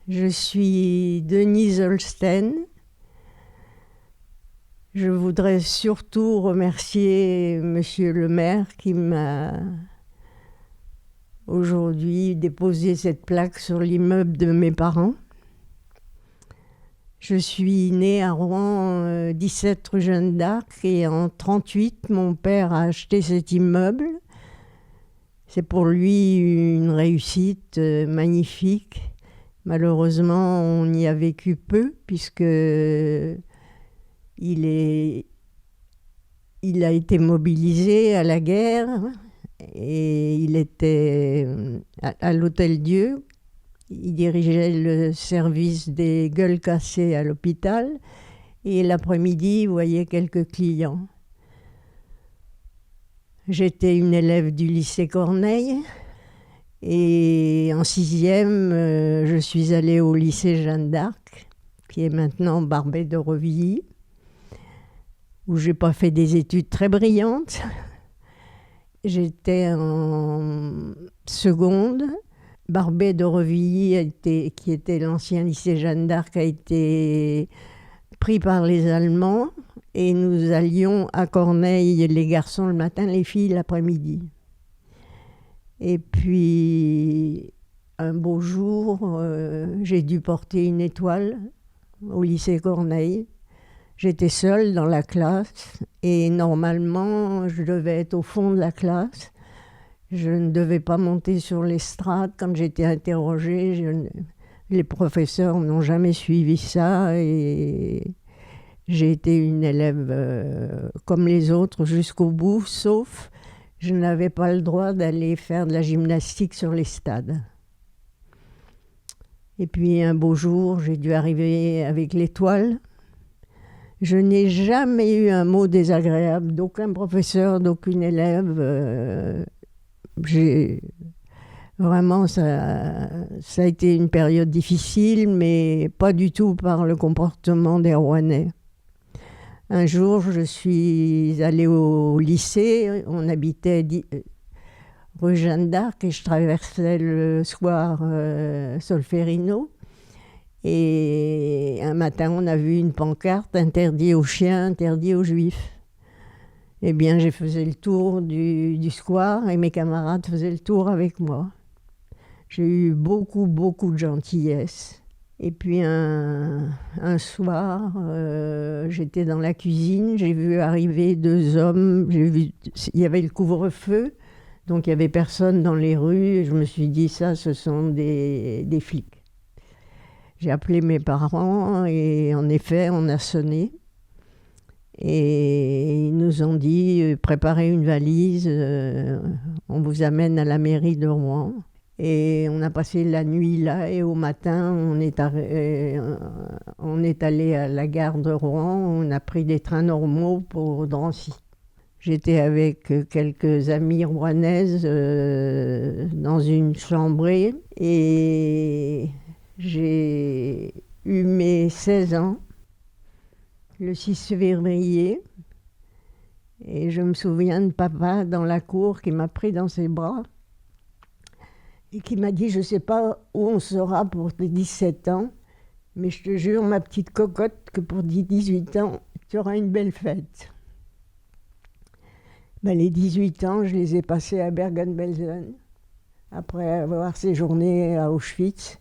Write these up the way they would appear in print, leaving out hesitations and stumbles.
Je suis Denise Holsten. Je voudrais surtout remercier Monsieur le maire qui m'a aujourd'hui déposé cette plaque sur l'immeuble de mes parents. Je suis née à Rouen, 17 rue Jeanne d'Arc, et en 1938, mon père a acheté cet immeuble. C'est pour lui une réussite magnifique. Malheureusement, on y a vécu peu, puisque il a été mobilisé à la guerre et il était à l'Hôtel-Dieu. Il dirigeait le service des gueules cassées à l'hôpital et l'après-midi, il voyait quelques clients. J'étais une élève du lycée Corneille et en 6e, je suis allée au lycée Jeanne d'Arc, qui est maintenant Barbey d'Aurevilly, où j'ai pas fait des études très brillantes. J'étais en seconde. Barbey d'Aurevilly, qui était l'ancien lycée Jeanne d'Arc, a été pris par les Allemands et nous allions à Corneille, les garçons le matin, les filles l'après-midi. Et puis, un beau jour, j'ai dû porter une étoile au lycée Corneille. J'étais seule dans la classe et normalement, je devais être au fond de la classe. Je ne devais pas monter sur l'estrade. Quand j'étais interrogée, les professeurs n'ont jamais suivi ça et j'ai été une élève comme les autres jusqu'au bout, sauf je n'avais pas le droit d'aller faire de la gymnastique sur les stades. Et puis un beau jour, j'ai dû arriver avec l'étoile. Je n'ai jamais eu un mot désagréable d'aucun professeur, d'aucune élève. Vraiment, ça a été une période difficile, mais pas du tout par le comportement des Rouennais. Un jour, je suis allée au lycée, on habitait rue Jeanne d'Arc et je traversais le square Solferino. Et un matin, on a vu une pancarte « Interdit aux chiens, interdit aux juifs ». Eh bien, j'ai fait le tour du square et mes camarades faisaient le tour avec moi. J'ai eu beaucoup de gentillesse. Et puis un soir, j'étais dans la cuisine, j'ai vu arriver 2 hommes, il y avait le couvre-feu, donc il n'y avait personne dans les rues, et je me suis dit, ça, ce sont des flics. J'ai appelé mes parents et en effet, on a sonné. Et ils nous ont dit, préparez une valise, on vous amène à la mairie de Rouen. Et on a passé la nuit là et au matin, on est allé à la gare de Rouen, on a pris des trains normaux pour Drancy. J'étais avec quelques amies rouennaises dans une chambrée et j'ai eu mes 16 ans le 6 février et je me souviens de papa dans la cour qui m'a pris dans ses bras et qui m'a dit « Je ne sais pas où on sera pour tes 17 ans, mais je te jure, ma petite cocotte, que pour tes 18 ans, tu auras une belle fête. » Les 18 ans, je les ai passés à Bergen-Belsen, après avoir séjourné à Auschwitz.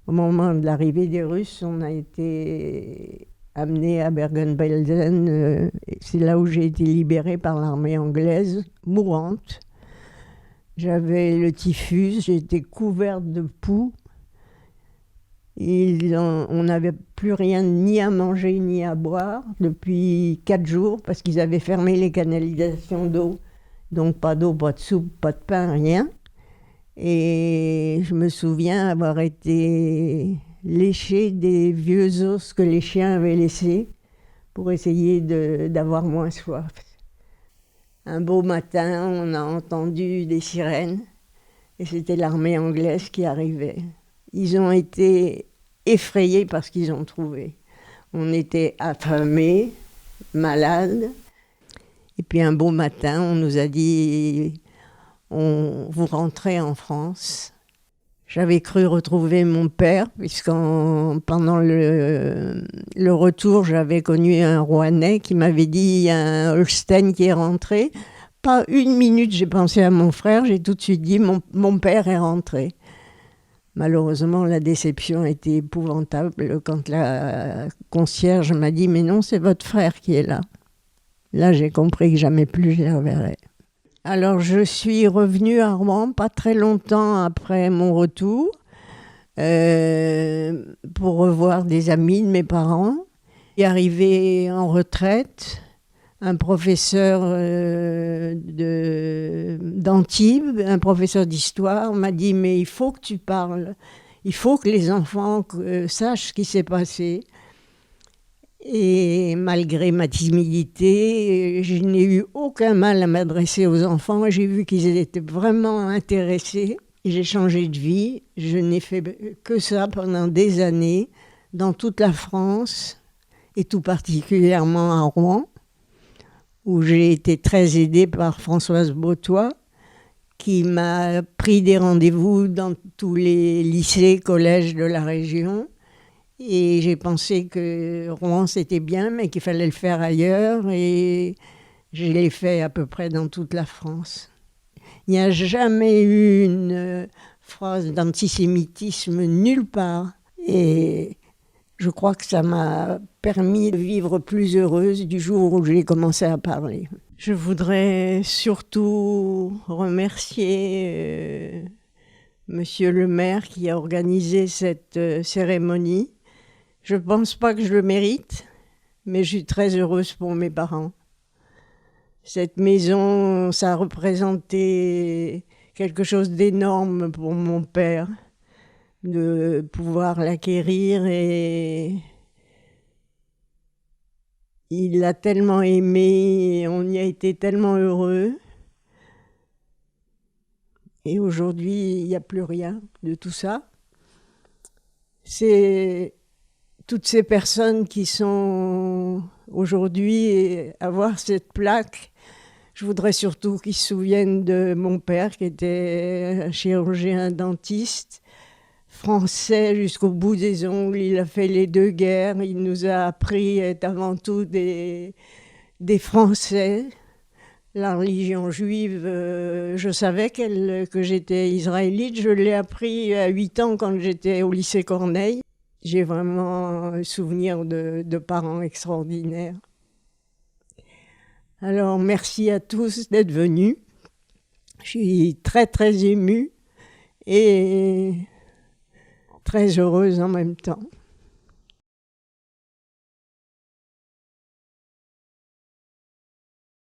Au moment de l'arrivée des Russes, on a été amenés à Bergen-Belsen. C'est là où j'ai été libérée par l'armée anglaise, mourante. J'avais le typhus, j'étais couverte de poux. On n'avait plus rien ni à manger ni à boire depuis 4 jours parce qu'ils avaient fermé les canalisations d'eau. Donc pas d'eau, pas de soupe, pas de pain, rien. Et je me souviens avoir été lécher des vieux os que les chiens avaient laissés pour essayer d'avoir moins soif. Un beau matin, on a entendu des sirènes et c'était l'armée anglaise qui arrivait. Ils ont été effrayés par ce qu'ils ont trouvé. On était affamés, malades. Et puis un beau matin, on nous a dit « Vous rentrez en France ». J'avais cru retrouver mon père, pendant le retour, j'avais connu un Rouennais qui m'avait dit il y a un Holstein qui est rentré. Pas une minute, j'ai pensé à mon frère, j'ai tout de suite dit mon père est rentré. Malheureusement, la déception était épouvantable quand la concierge m'a dit mais non, c'est votre frère qui est là. Là, j'ai compris que jamais plus je les reverrai. Alors, je suis revenue à Rouen pas très longtemps après mon retour pour revoir des amis de mes parents. Et arrivé en retraite, un professeur d'Antibes, un professeur d'histoire, m'a dit « Mais il faut que tu parles, il faut que les enfants sachent ce qui s'est passé ». Et malgré ma timidité, je n'ai eu aucun mal à m'adresser aux enfants. J'ai vu qu'ils étaient vraiment intéressés. J'ai changé de vie. Je n'ai fait que ça pendant des années, dans toute la France, et tout particulièrement à Rouen, où j'ai été très aidée par Françoise Botois, qui m'a pris des rendez-vous dans tous les lycées, collèges de la région. Et j'ai pensé que Rouen c'était bien, mais qu'il fallait le faire ailleurs. Et je l'ai fait à peu près dans toute la France. Il n'y a jamais eu une phrase d'antisémitisme nulle part. Et je crois que ça m'a permis de vivre plus heureuse du jour où j'ai commencé à parler. Je voudrais surtout remercier Monsieur le maire qui a organisé cette cérémonie. Je ne pense pas que je le mérite, mais je suis très heureuse pour mes parents. Cette maison, ça a représenté quelque chose d'énorme pour mon père, de pouvoir l'acquérir, et il l'a tellement aimé, et on y a été tellement heureux. Et aujourd'hui, il n'y a plus rien de tout ça. C'est toutes ces personnes qui sont aujourd'hui à voir cette plaque. Je voudrais surtout qu'ils se souviennent de mon père qui était un chirurgien dentiste, français jusqu'au bout des ongles. Il a fait les 2 guerres, il nous a appris à être avant tout des Français. La religion juive, je savais que j'étais israélite, je l'ai appris à 8 ans quand j'étais au lycée Corneille. J'ai vraiment un souvenir de parents extraordinaires. Alors, merci à tous d'être venus. Je suis très, très émue et très heureuse en même temps.